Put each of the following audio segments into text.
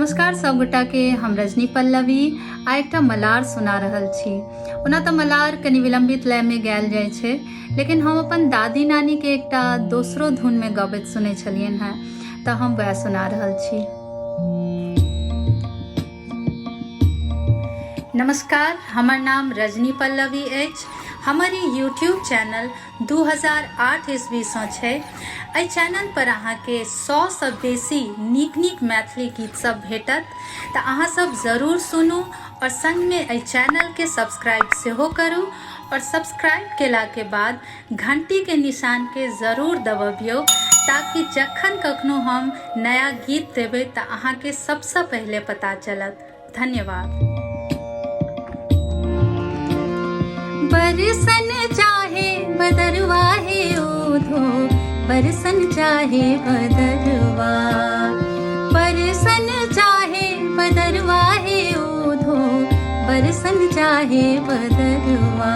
नमस्कार सब गोटा के। हम रजनी पल्लवी आ एकटा मलार सुना रहल छी। ओना तऽ मलार कनि विलंबित लय में गायल जाय छै, लेकिन हम अपन दादी नानी के एकटा दोसरो धुन में गबैत सुनै छलियनि हैं, तऽ हम वएह सुना रहल छी। नमस्कार, हमर नाम रजनी पल्लवी अछि। हमर ई यूट्यूब चैनल 2008 ईस्वी सँ छै। एहि चैनल पर अहाँके 100 सँ बेसी नीक नीक मैथिली गीत सब भेटत, तऽ अहाँ सब जरूर सुनू और संग में एहि चैनल के सब्सक्राइब सेहो करू। और सब्सक्राइब केला के बाद घंटी के निशान के जरूर दबाबियौ, ताकि जखन कखनो हम नया गीत देबै तऽ अहाँके सबसँ पहले पता चलत। धन्यवाद। बरसन चाहे बदरवा है ओधो, बरसन चाहे बदरवा, बरसन चाहे बदरवा है ओधो, बरसन चाहे बदरवा।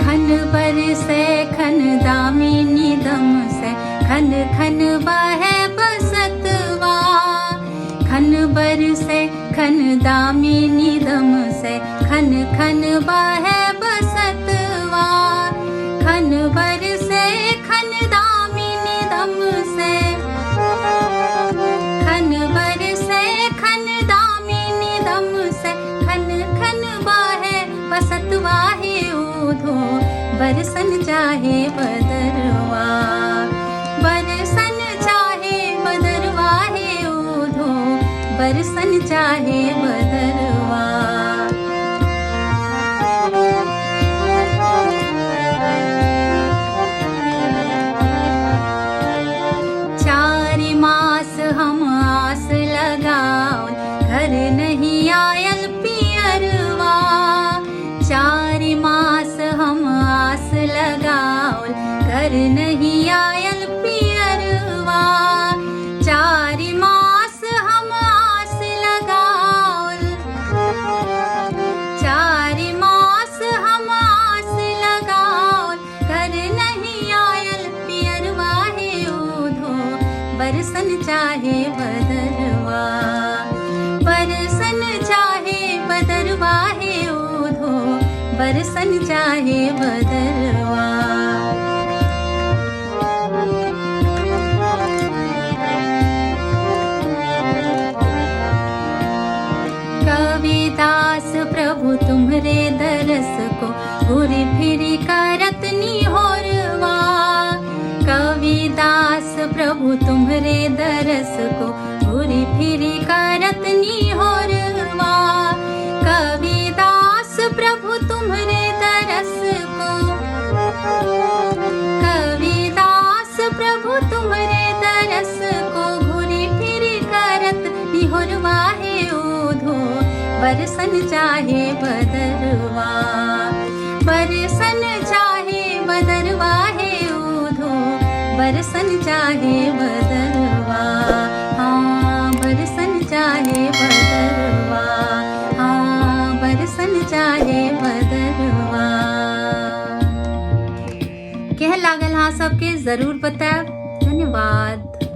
खन बरसे खन दामिनी दम से, खन खन बहे बसतवा, खन बरसे खन दामिनी दम से, खन खन बहे बसतवा, खन बरसे खन दामिनी दम से, खन बरसे खन दामिनी दम से, खन खन बहे बसतवा है ओधो, बरसन चाहे बदरवा, बरसन चाहे बदरवा है ओधो, बरसन चाहे बदरवा। चारि मास हम आस लगाओ, घर नहीं आयल पियरवा, चारि मास हम आस लगाओ, घर नहीं आयल पियरवा, चारि मास हम आस लगाओ, चारि मास हम आस लगाओ, घर नहीं आयल पियरवा है ओधो, बरसन चाहे बदरवा, बरसन चाहे बदरवा है ओधो, बरसन चाहे बदरवा। कविदास प्रभु तुम्हरे दरस को, घूरी फिरी करत निहोरवा, कविदास प्रभु तुम्हरे दरस को, घूरी फिरी करत निहोरवा, कविदास प्रभु तुम्हरे दरस को, कविदास प्रभु तुम्हरे दरस को, घूरी फिरी करत निहोरवा है ओधो, बरसन चाहे बदरवा, बरसन चाहे बदरवा है ओधो, बरसन चाहे बदरवा। हाँ, बरसन चाहे बदरवा, हाँ, बरसन चाहे बदरवा। केहन लागल अहाँ सबके जरूर बताएब। धन्यवाद।